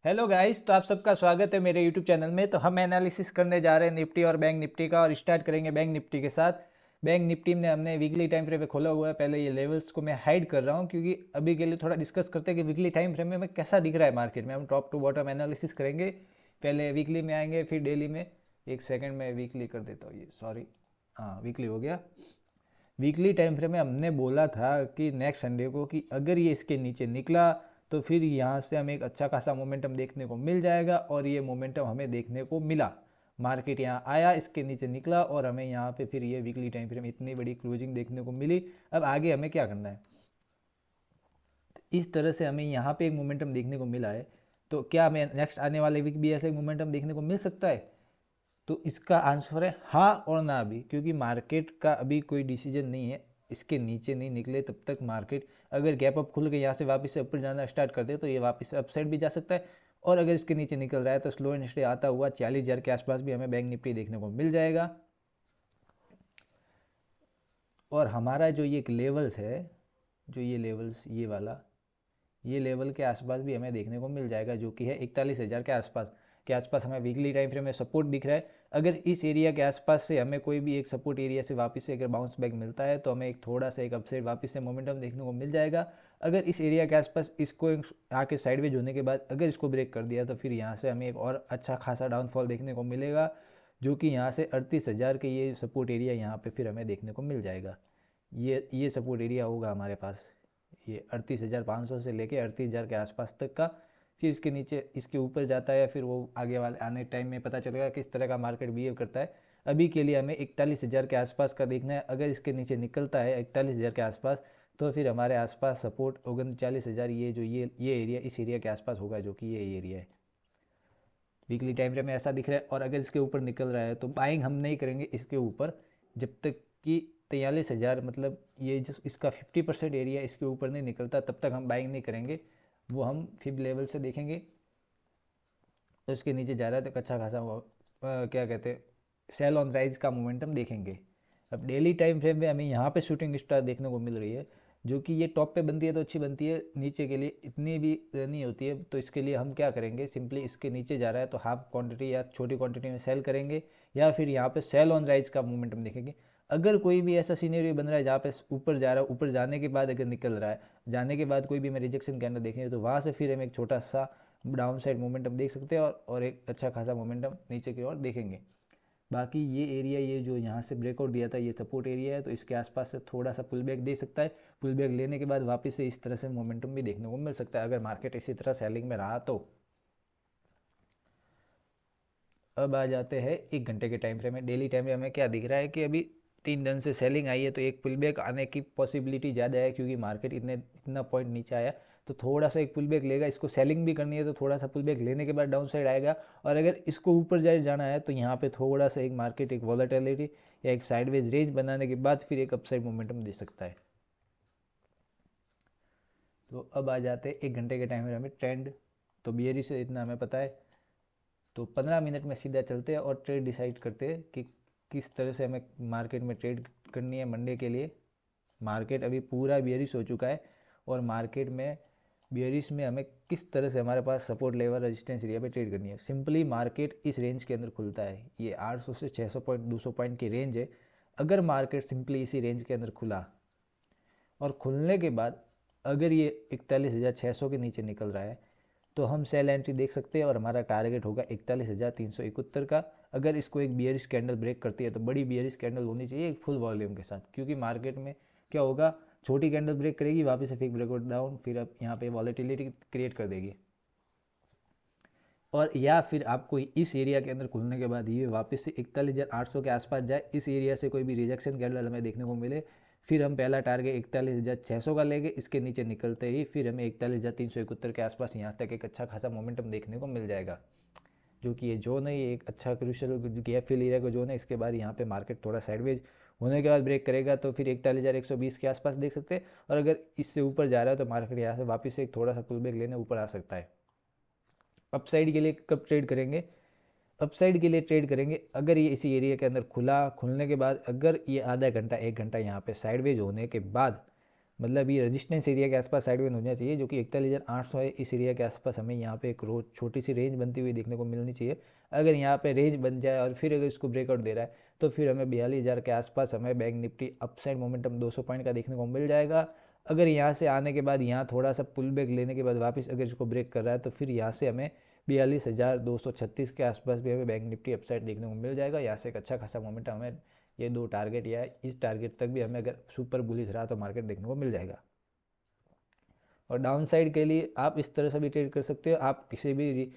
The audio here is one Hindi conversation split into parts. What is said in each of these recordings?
हेलो गाइस, तो आप सबका स्वागत है मेरे यूट्यूब चैनल में। तो हम एनालिसिस करने जा रहे हैं निफ्टी और बैंक निफ्टी का, और स्टार्ट करेंगे बैंक निफ्टी के साथ। बैंक निफ्टी में हमने वीकली टाइम फ्रेम पे खोला हुआ है। पहले ये लेवल्स को मैं हाइड कर रहा हूँ क्योंकि अभी के लिए थोड़ा डिस्कस करते हैं कि वीकली टाइम फ्रेम में हमें कैसा दिख रहा है मार्केट में। हम टॉप टू बॉटम एनालिसिस करेंगे। पहले वीकली में आएंगे, फिर डेली में। एक सेकेंड में वीकली कर देता हूँ, ये सॉरी। हाँ, वीकली हो गया। वीकली टाइम फ्रेम में हमने बोला था कि नेक्स्ट संडे को कि अगर ये इसके नीचे निकला तो फिर यहाँ से हमें एक अच्छा खासा मोमेंटम देखने को मिल जाएगा, और ये मोमेंटम हमें देखने को मिला। मार्केट यहाँ आया, इसके नीचे निकला, और हमें यहाँ पे फिर ये वीकली टाइम फ्रेम इतनी बड़ी क्लोजिंग देखने को मिली। अब आगे हमें क्या करना है, तो इस तरह से हमें यहाँ पे एक मोमेंटम देखने को मिला है। तो क्या हमें नेक्स्ट आने वाले वीक भी ऐसे एक मोमेंटम देखने को मिल सकता है? तो इसका आंसर है हाँ और ना भी, क्योंकि मार्केट का अभी कोई डिसीजन नहीं है। इसके नीचे नहीं निकले तब तक मार्केट अगर गैप अप खुल के यहाँ से वापस से ऊपर जाना स्टार्ट कर दे तो ये वापस से अपसाइड भी जा सकता है। और अगर इसके नीचे निकल रहा है तो स्लो एंड स्टे आता हुआ 40,000 के आसपास भी हमें बैंक निफ्टी देखने को मिल जाएगा। और हमारा जो ये लेवल्स है, जो ये लेवल्स, ये वाला, ये लेवल के आसपास भी हमें देखने को मिल जाएगा, जो कि है 41,000 के आसपास हमें वीकली टाइम फ्रेम में सपोर्ट दिख रहा है। अगर इस एरिया के आसपास से हमें कोई भी एक सपोर्ट एरिया से वापस से अगर बाउंस बैक मिलता है तो हमें एक थोड़ा सा एक अपसाइड वापस से मोमेंटम देखने को मिल जाएगा। अगर इस एरिया के आसपास इसको आके साइडवेज होने के बाद अगर इसको ब्रेक कर दिया तो फिर यहाँ से हमें एक और अच्छा खासा डाउनफॉल देखने को मिलेगा, जो कि यहाँ से 38,000 के ये सपोर्ट एरिया यहाँ पे फिर हमें देखने को मिल जाएगा। ये सपोर्ट एरिया होगा हमारे पास, ये 38,500 से लेके 38,000 के आसपास तक का। फिर इसके नीचे इसके ऊपर जाता है, फिर वो आगे वाले आने टाइम में पता चलेगा किस तरह का मार्केट बिहेव करता है। अभी के लिए हमें 41,000 के आसपास का देखना है। अगर इसके नीचे निकलता है 41,000 के आसपास तो फिर हमारे आसपास सपोर्ट 39,000, ये जो ये एरिया, इस एरिया के आसपास होगा, जो कि ये एरिया है। वीकली टाइम फ्रेम में ऐसा दिख रहा है। और अगर इसके ऊपर निकल रहा है तो बाइंग हम नहीं करेंगे इसके ऊपर जब तक कि 43,000, मतलब ये जिस इसका 50% एरिया इसके ऊपर नहीं निकलता तब तक हम बाइंग नहीं करेंगे। वो हम फिब लेवल से देखेंगे। तो इसके नीचे जा रहा है तो अच्छा खासा क्या कहते हैं, सेल ऑन राइज का मोमेंटम देखेंगे। अब डेली टाइम फ्रेम में हमें यहाँ पे शूटिंग स्टार देखने को मिल रही है, जो कि ये टॉप पे बनती है तो अच्छी बनती है, नीचे के लिए इतनी भी नहीं होती है। तो इसके लिए हम क्या करेंगे, सिंपली इसके नीचे जा रहा है तो हाफ क्वांटिटी या छोटी क्वांटिटी में सेल करेंगे, या फिर यहाँ पे सेल ऑन राइज का मोमेंटम देखेंगे। अगर कोई भी ऐसा सीनरी बन रहा है जहाँ पे ऊपर जा रहा है, ऊपर जाने के बाद अगर निकल रहा है, जाने के बाद कोई भी हमें रिजेक्शन के अंदर देखेंगे तो वहाँ से फिर हम एक छोटा सा डाउन साइड मोमेंटम देख सकते हैं, और एक अच्छा खासा मोमेंटम नीचे की ओर देखेंगे। बाकी ये एरिया, ये जो यहाँ से ब्रेकआउट दिया था, ये सपोर्ट एरिया है, तो इसके आसपास से थोड़ा सा पुल बैक दे सकता है। पुल बैक लेने के बाद वापस से इस तरह से मोमेंटम भी देखने को मिल सकता है अगर मार्केट इसी तरह सेलिंग में रहा तो। अब आ जाते हैं एक घंटे के टाइम फ्रेम में। डेली टाइम में हमें क्या दिख रहा है कि अभी 3 दिन से सेलिंग आई है तो एक पुल बैक आने की पॉसिबिलिटी ज़्यादा है, क्योंकि मार्केट इतना पॉइंट नीचे आया तो थोड़ा सा एक पुल बैक लेगा। इसको सेलिंग भी करनी है तो थोड़ा सा पुल बैक लेने के बाद डाउन साइड आएगा। और अगर इसको ऊपर जाए जाना है तो यहाँ पे थोड़ा सा एक मार्केट एक वॉलेटिलिटी या एक साइडवेज रेंज बनाने के बाद फिर एक अपसाइड मोमेंटम दे सकता है। तो अब आ जाते हैं एक घंटे के टाइम में हमें ट्रेंड। तो बियरी से इतना हमें पता है। तो 15 मिनट में सीधा चलते हैं और ट्रेड डिसाइड करते हैं कि किस तरह से हमें मार्केट में ट्रेड करनी है मंडे के लिए। मार्केट अभी पूरा बियरिश हो चुका है, और मार्केट में बियरिश में हमें किस तरह से हमारे पास सपोर्ट लेवल रेजिस्टेंस एरिया पे ट्रेड करनी है। सिंपली मार्केट इस रेंज के अंदर खुलता है, ये 800 से 600 पॉइंट 200 पॉइंट की रेंज है। अगर मार्केट सिंपली इसी रेंज के अंदर खुला और खुलने के बाद अगर ये 41,600 के नीचे निकल रहा है तो हम सेल एंट्री देख सकते हैं, और हमारा टारगेट होगा 41,371 का। अगर इसको एक बियरिश कैंडल ब्रेक करती है तो बड़ी बियरिश कैंडल होनी चाहिए एक फुल वॉल्यूम के साथ, क्योंकि मार्केट में क्या होगा, छोटी कैंडल ब्रेक करेगी, वापस से फिर ब्रेकआउट डाउन, फिर अब यहाँ पे वॉलेटिलिटी क्रिएट कर देगी। और या फिर आपको इस एरिया के अंदर खुलने के बाद ये वापस से 41,800 के आसपास जाए, इस एरिया से कोई भी रिजेक्शन कैंडल हमें देखने को मिले, फिर हम पहला टारगेट 41,600 का लेंगे। इसके नीचे निकलते ही फिर हमें 41,371 के आसपास यहाँ तक एक अच्छा खासा मोमेंटम देखने को मिल जाएगा, जो कि ये जोन है, ये एक अच्छा क्रूशल गैप फिल एरिया का जोन है। इसके बाद यहाँ पे मार्केट थोड़ा साइडवेज होने के बाद ब्रेक करेगा तो फिर 41,120 के आसपास देख सकते हैं। और अगर इससे ऊपर जा रहा है तो मार्केट यहाँ से वापस से एक थोड़ा सा पुल बैक लेने ऊपर आ सकता है। अपसाइड के लिए कब ट्रेड करेंगे, अपसाइड के लिए ट्रेड करेंगे अगर ये इसी एरिया के अंदर खुला, खुलने के बाद अगर ये आधा घंटा 1 घंटा यहाँ पे साइडवेज होने के बाद मतलब ये रेजिस्टेंस एरिया के आसपास साइडवेज होना चाहिए, जो कि 41,800 है। इस एरिया के आसपास हमें यहाँ पे एक रोज छोटी सी रेंज बनती हुई देखने को मिलनी चाहिए। अगर यहाँ पे रेंज बन जाए और फिर अगर इसको ब्रेकआउट दे रहा है तो फिर हमें 42,000 के आसपास हमें bank Nifty upside momentum 200 point का देखने को मिल जाएगा। अगर यहाँ से आने के बाद यहाँ थोड़ा सा पुल बैक लेने के बाद वापस अगर इसको ब्रेक कर रहा है तो फिर यहाँ से हमें 42,236 के आसपास भी हमें बैंक निफ्टी अपसाइड देखने को मिल जाएगा। यहाँ से एक अच्छा खासा मोमेंटम हमें ये दो टारगेट या इस टारगेट तक भी हमें अगर सुपर बुलिश रहा तो मार्केट देखने को मिल जाएगा। और डाउन साइड के लिए आप इस तरह से भी ट्रेड कर सकते हो। आप किसी भी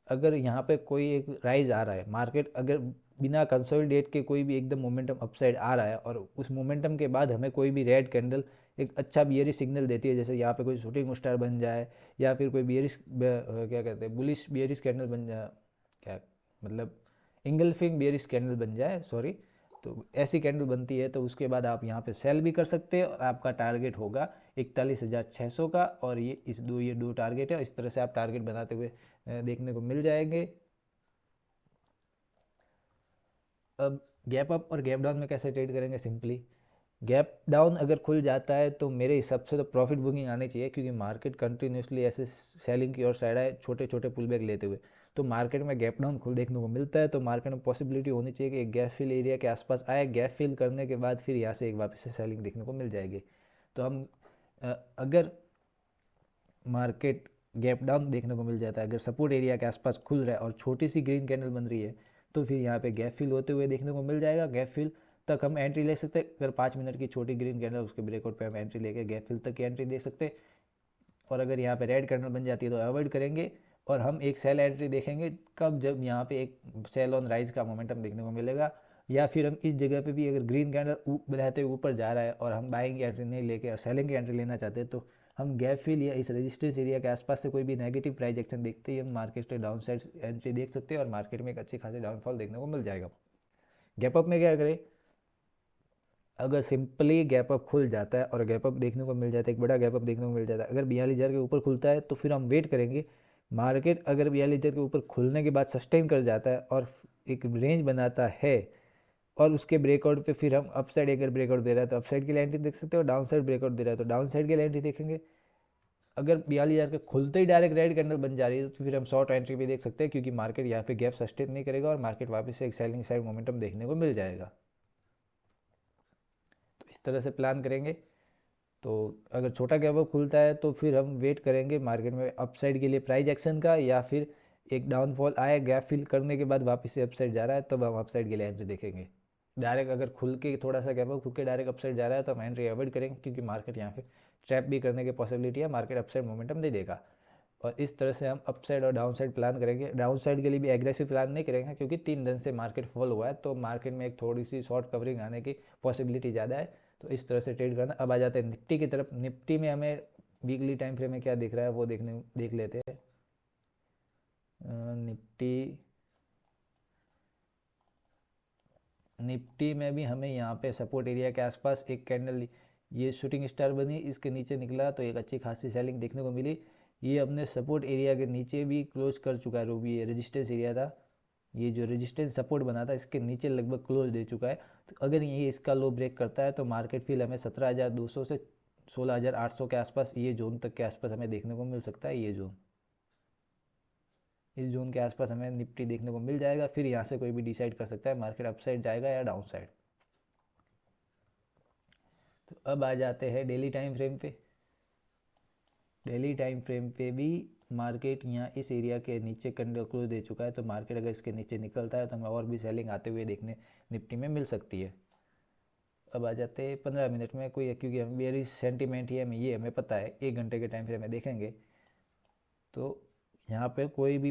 अगर यहाँ पे कोई एक राइज आ रहा है, मार्केट अगर बिना कंसोलिडेट के कोई भी एकदम मोमेंटम अपसाइड आ रहा है और उस मोमेंटम के बाद हमें कोई भी रेड कैंडल एक अच्छा बियरिश सिग्नल देती है, जैसे यहाँ पे कोई शूटिंग स्टार बन जाए या फिर कोई बियरिश क्या कहते हैं बुलिश बियरिश कैंडल बन जाए, क्या मतलब इंगल्फिंग बियरिश कैंडल बन जाए, सॉरी, तो ऐसी कैंडल बनती है तो उसके बाद आप यहाँ पे सेल भी कर सकते हैं और आपका टारगेट होगा 41,600 का। और ये दो टारगेट है, इस तरह से आप टारगेट बनाते हुए देखने को मिल जाएंगे। अब गैप अप और गैप डाउन में कैसे ट्रेड करेंगे? सिंपली गैप डाउन अगर खुल जाता है तो मेरे हिसाब से तो प्रॉफिट बुकिंग आनी चाहिए, क्योंकि मार्केट कंटिन्यूसली ऐसे सेलिंग की ओर साइड है छोटे छोटे पुल बैक लेते हुए। तो मार्केट में गैप डाउन खुल देखने को मिलता है तो मार्केट में पॉसिबिलिटी होनी चाहिए कि एक गैप फिल एरिया के आसपास आए, गैप फिल करने के बाद फिर यहाँ से एक वापस से सेलिंग देखने को मिल जाएगी। तो हम अगर मार्केट गैप डाउन देखने को मिल जाता है, अगर सपोर्ट एरिया के आसपास खुल रहा है और छोटी सी ग्रीन कैंडल बन रही है तो फिर यहाँ पे गैप फिल होते हुए देखने को मिल जाएगा। गैप फिल तक हम एंट्री ले सकते हैं, अगर 5 मिनट की छोटी ग्रीन कैंडल उसके ब्रेकआउट पे हम एंट्री लेके गैप फिल तक की एंट्री दे सकते हैं। और अगर यहाँ पे रेड कैंडल बन जाती है तो अवॉइड करेंगे और हम एक सेल एंट्री देखेंगे कब, जब यहाँ पे एक सेल ऑन राइज का मोमेंटम देखने को मिलेगा। या फिर हम इस जगह पे भी अगर ग्रीन कैंडल बनाते हुए ऊपर जा रहा है और हम बाइंग की एंट्री नहीं लेके और सेलिंग की एंट्री लेना चाहते हैं तो हम गैप फिल या इस रेजिस्टेंस एरिया के आसपास से कोई भी नेगेटिव प्राइस एक्शन देखते ही हम मार्केट से डाउन साइड एंट्री देख सकते हैं और मार्केट में एक अच्छी खासी डाउनफॉल देखने को मिल जाएगा। गैप अप में क्या करें? अगर सिंपली गैप अप खुल जाता है और गैप अप देखने को मिल जाता है, एक बड़ा गैप अप देखने को मिल जाता है, अगर 42,000 के ऊपर खुलता है तो फिर हम वेट करेंगे। मार्केट अगर 42,000 के ऊपर खुलने के बाद सस्टेन कर जाता है और एक रेंज बनाता है और उसके ब्रेकआउट पे फिर हम अपसाइड अगर ब्रेकआउट दे रहा है तो अपसाइड की एंट्री देख सकते हो, डाउन साइड ब्रेकआउट दे रहा है तो डाउन साइड की एंट्री देखेंगे। अगर 42,000 के खुलते ही डायरेक्ट रेड कैंडल बन जा रही है तो फिर हम शॉर्ट एंट्री भी देख सकते हैं, क्योंकि मार्केट यहाँ पे गैप सस्टेन नहीं करेगा और मार्केट वापस से एक सेलिंग साइड मोमेंटम देखने को मिल जाएगा। तो इस तरह से प्लान करेंगे। तो अगर छोटा गैप अप खुलता है तो फिर हम वेट करेंगे मार्केट में अपसाइड के लिए प्राइस एक्शन का, या फिर एक डाउनफॉल आए गैप फिल करने के बाद वापस से अपसाइड जा रहा है तब हम अपसाइड के लिए एंट्री देखेंगे। डायरेक्ट अगर खुल के थोड़ा सा गैप अप खुल के डायरेक्ट अपसाइड जा रहा है तो हम एंट्री अवॉइड करेंगे, क्योंकि मार्केट यहाँ पे ट्रैप भी करने की पॉसिबिलिटी है, मार्केट अपसाइड मोमेंटम दे देगा। और इस तरह से हम अपसाइड और डाउन साइड प्लान करेंगे। डाउन साइड के लिए भी एग्रेसिव प्लान नहीं करेंगे, क्योंकि 3 दिन से मार्केट फॉल हुआ है तो मार्केट में एक थोड़ी सी शॉर्ट कवरिंग आने की पॉसिबिलिटी ज़्यादा है। तो इस तरह से ट्रेड करना। अब आ जाते हैं निफ्टी की तरफ। निफ्टी में हमें वीकली टाइम फ्रेम में क्या दिख रहा है वो देख लेते हैं। निफ्टी निफ्टी में भी हमें यहाँ पे सपोर्ट एरिया के आसपास एक कैंडल, ये शूटिंग स्टार बनी, इसके नीचे निकला तो एक अच्छी खासी सेलिंग देखने को मिली। ये अपने सपोर्ट एरिया के नीचे भी क्लोज कर चुका है, रूबी ये रेजिस्टेंस एरिया था, ये जो रेजिस्टेंस सपोर्ट बना था इसके नीचे लगभग क्लोज दे चुका है। तो अगर ये इसका लो ब्रेक करता है तो मार्केट फिल हमें 17,200 से 16,800 के आसपास, ये जोन तक के आसपास हमें देखने को मिल सकता है। ये जोन, इस जोन के आसपास हमें निफ्टी देखने को मिल जाएगा। फिर यहाँ से कोई भी डिसाइड कर सकता है मार्केट अप साइड जाएगा या डाउन साइड। तो अब आ जाते हैं डेली टाइम फ्रेम पे। डेली टाइम फ्रेम पे भी मार्केट यहाँ इस एरिया के नीचे कैंडल क्लोज दे चुका है, तो मार्केट अगर इसके नीचे निकलता है तो हमें और भी सेलिंग आते हुए देखने निफ्टी में मिल सकती है। अब आ जाते हैं 15 मिनट में कोई, क्योंकि हम वेरी सेंटीमेंट ही हमें ये हमें पता है, 1 घंटे के टाइम फ्रेम में देखेंगे तो यहाँ पे कोई भी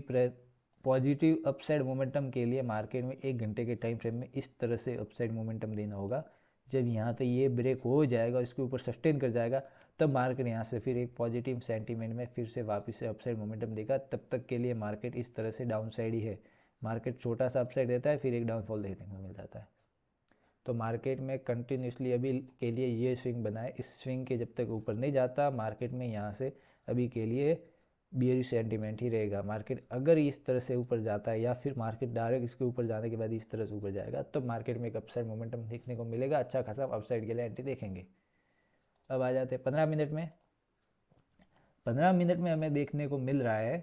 पॉजिटिव अपसाइड मोमेंटम के लिए मार्केट में 1 घंटे के टाइम फ्रेम में इस तरह से अपसाइड मोमेंटम देना होगा। जब यहाँ पे ये ब्रेक हो जाएगा और इसके ऊपर सस्टेन कर जाएगा तब मार्केट यहाँ से फिर एक पॉजिटिव सेंटीमेंट में फिर से वापस से अपसाइड मोमेंटम देगा। तब तक के लिए मार्केट इस तरह से डाउन साइड ही है। मार्केट छोटा सा अपसाइड देता है फिर एक डाउनफॉल देखने को मिल जाता है। तो मार्केट में कंटिन्यूसली अभी के लिए ये स्विंग बना है, इस स्विंग के जब तक ऊपर नहीं जाता मार्केट में यहाँ से अभी के लिए बियरिश सेंटीमेंट ही रहेगा। मार्केट अगर इस तरह से ऊपर जाता है या फिर मार्केट डायरेक्ट इसके ऊपर जाने के बाद इस तरह से ऊपर जाएगा तो मार्केट में एक अपसाइड मोमेंटम देखने को मिलेगा, अच्छा खासा अपसाइड के लिए एंट्री देखेंगे। अब आ जाते हैं 15 मिनट में। 15 मिनट में हमें देखने को मिल रहा है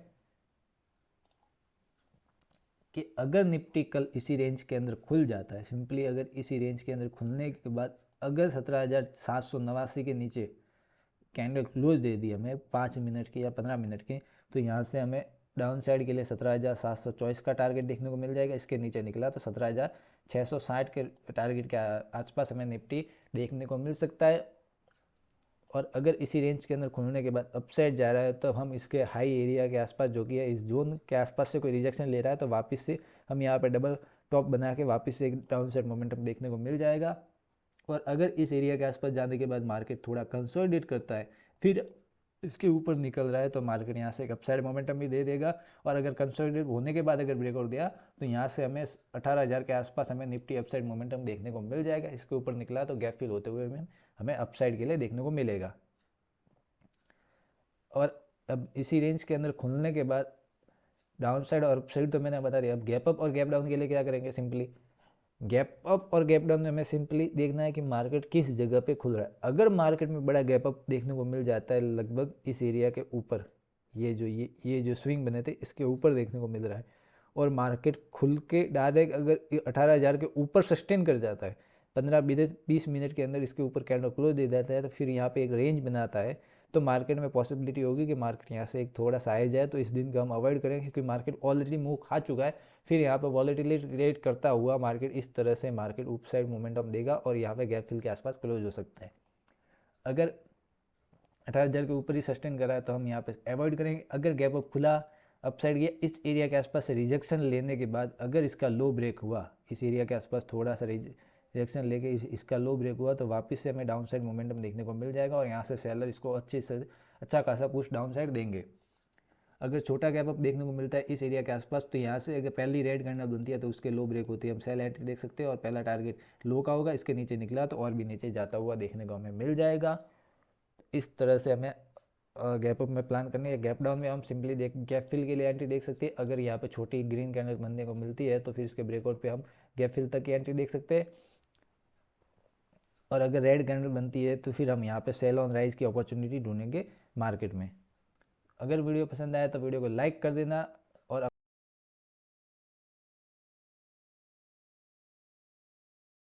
कि अगर निफ्टी कल इसी रेंज के अंदर खुल जाता है, सिंपली अगर इसी रेंज के अंदर खुलने के बाद अगर 17,789 के नीचे कैंडल क्लोज दे दी हमें 5 मिनट की या 15 मिनट की, तो यहाँ से हमें डाउन साइड के लिए 17,724 का टारगेट देखने को मिल जाएगा। इसके नीचे निकला तो 17,660 के टारगेट के आसपास हमें निफ्टी देखने को मिल सकता है। और अगर इसी रेंज के अंदर खुलने के बाद अपसाइड जा रहा है तो हम इसके हाई एरिया के आसपास, जो कि है इस जोन के आसपास से कोई रिजेक्शन ले रहा है, तो वापस से हम यहाँ पे डबल टॉप बना के वापस से एक डाउन साइड मोमेंटम देखने को मिल जाएगा। और अगर इस एरिया के आसपास जाने के बाद मार्केट थोड़ा कंसोलिडेट करता है, फिर इसके ऊपर निकल रहा है, तो मार्केट यहाँ से एक अपसाइड मोमेंटम भी दे देगा। और अगर कंसोलिडेट होने के बाद अगर ब्रेकआउट दिया तो यहाँ से हमें 18,000 के आसपास हमें निफ्टी अपसाइड मोमेंटम देखने को मिल जाएगा। इसके ऊपर निकला तो गैप फिल होते हुए हमें अपसाइड के लिए देखने को मिलेगा। और अब इसी रेंज के अंदर खुलने के बाद डाउन साइड और अप साइड तो मैंने बता दिया। अब गैप अप और गैप डाउन के लिए क्या करेंगे, सिंपली गैप अप और गैप डाउन में हमें सिंपली देखना है कि मार्केट किस जगह पे खुल रहा है। अगर मार्केट में बड़ा गैप अप देखने को मिल जाता है लगभग इस एरिया के ऊपर, ये जो स्विंग बने थे इसके ऊपर देखने को मिल रहा है, और मार्केट खुल के डायरेक्ट अगर 18,000 के ऊपर सस्टेन कर जाता है, 15-20 मिनट के अंदर इसके ऊपर कैंडल क्लोज दे देता है, तो फिर यहाँ पे एक रेंज बनाता है, तो मार्केट में पॉसिबिलिटी होगी कि मार्केट यहाँ से एक थोड़ा सा आ जाए। तो इस दिन का हम अवॉइड करें क्योंकि मार्केट ऑलरेडी मुंह खा चुका है। फिर यहाँ पे वॉलेटिलिटी क्रिएट करता हुआ मार्केट इस तरह से मार्केट अप साइड मोमेंटम देगा और यहाँ पे गैप फिल के आसपास क्लोज हो सकता है। अगर 18,000 के ऊपर ही सस्टेन करा है तो हम यहाँ पे अवॉइड करेंगे। अगर गैप अप खुला अपसाइड गया इस एरिया के आसपास से रिजेक्शन लेने के बाद, अगर इसका लो ब्रेक हुआ, इस एरिया के आसपास थोड़ा सा रिजेक्शन लेके इसका लो ब्रेक हुआ, तो वापस से हमें डाउन साइड मोमेंटम देखने को मिल जाएगा और यहाँ से सेलर इसको अच्छे से अच्छा खासा पुश डाउन साइड देंगे। अगर छोटा गैप अप देखने को मिलता है इस एरिया के आसपास, तो यहाँ से अगर पहली रेड कैंडल बनती है तो उसके लो ब्रेक होती है, हम सेल एंट्री देख सकते हैं। और पहला टारगेट लो का होगा, इसके नीचे निकला तो और भी नीचे जाता हुआ देखने को हमें मिल जाएगा। इस तरह से हमें गैप अप में प्लान करनी है। गैप डाउन में हम सिंपली गैप फिल के लिए एंट्री देख सकते हैं। अगर यहाँ पे छोटी ग्रीन कैंडल बनने को मिलती है तो फिर इसके ब्रेकआउट पे हम गैप फिल तक की एंट्री देख सकते हैं। और अगर रेड कैंडल बनती है तो फिर हम यहाँ पे सेल ऑन राइज की अपॉर्चुनिटी ढूंढेंगे मार्केट में। अगर वीडियो पसंद आया तो वीडियो को लाइक कर देना,